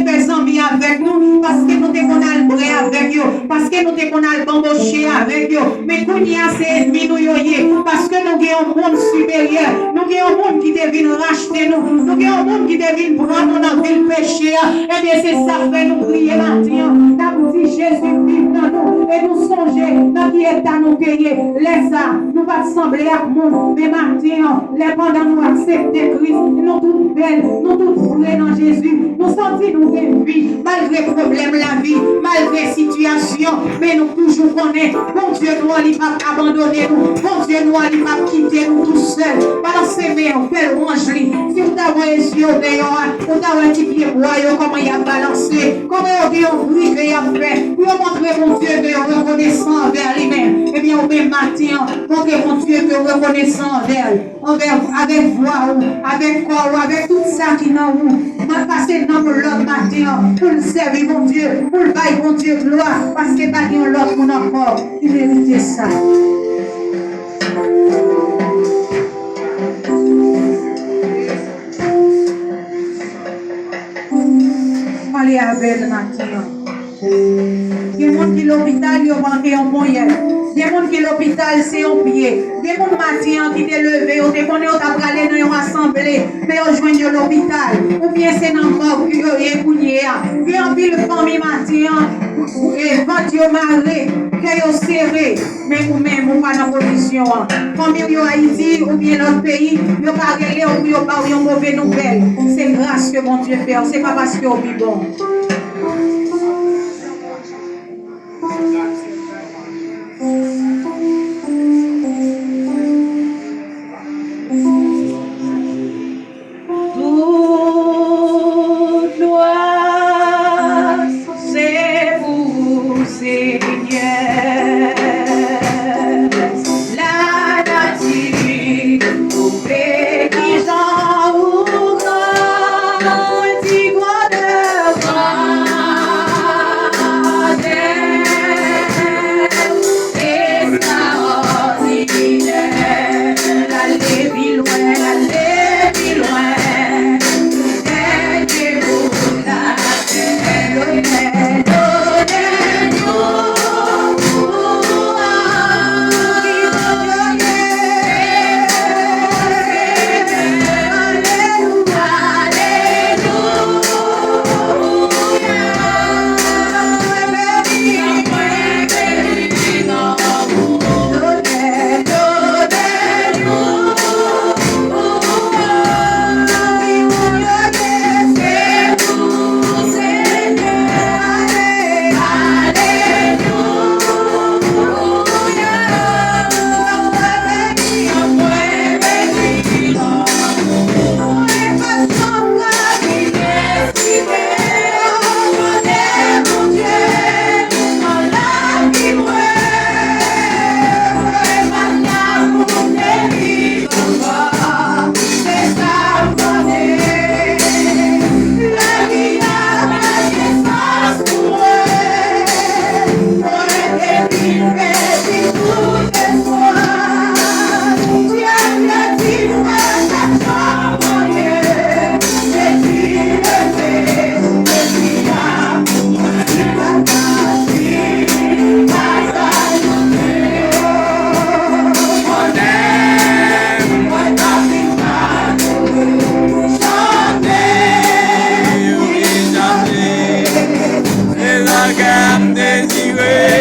fait envie avec nous, parce que nous te qu'on a le bras avec eux, parce que nous te qu'on a le bamboché avec eux. Mais qu'on y a ces ennemis nous yoye, parce que nous avons un monde supérieur, nous avons un monde qui devine racheter nous, nous avons un monde qui devine prendre dans le péché. Et bien c'est ça fait nous prier maintenant. Nous dit Jésus vive dans nous et nous songer dans qui est à nous payer. Laisse ça, nous pas sembler à monde, mais maintenant, les pendant nous accepter Christ, nous toutes belles, nous toutes vraies dans Jésus, nous sentis nous une vie, malgré problème la vie, malgré situation, mais nous toujours connaissons, bon Dieu nous il pas abandonner nous, bon Dieu nous il pas quitter nous tout seul, balancer mais on fait l'orangerie, si vous avez les yeux dehors, vous avez un petit pied boyau, comment il a balancé, comment il a briqué, il a fait, pour montrer mon Dieu de reconnaissant envers lui-même, et bien au même matin, montrer mon Dieu de reconnaissant envers avec voix, avec corps, avec tout ça qui n'a où, m'a passé dans l'autre matin, pour le servir mon Dieu, pour le bailler mon Dieu gloire, parce que pas dans l'autre mon encore, il méritait ça. Allez avec le matin. Il y a des gens qui l'hôpital, ils ont manqué un moyen. Il y a des gens qui l'hôpital, c'est un pied. Il y a des gens matin qui t'est levé, ou t'es connu, ou t'as allé dans une assemblée, mais ils joignent l'hôpital. Ou bien c'est dans le corps qui est écouillé. Il y a un pile de famille matin, et quand tu es marré, que tu es serré, mais vous-même, vous pas dans la position. Famille en Haïti, ou bien notre pays, vous n'avez pas réglé, ou vous pas une mauvaise nouvelle. C'est grâce que mon Dieu fait, c'est pas parce que vous êtes bon. Désiré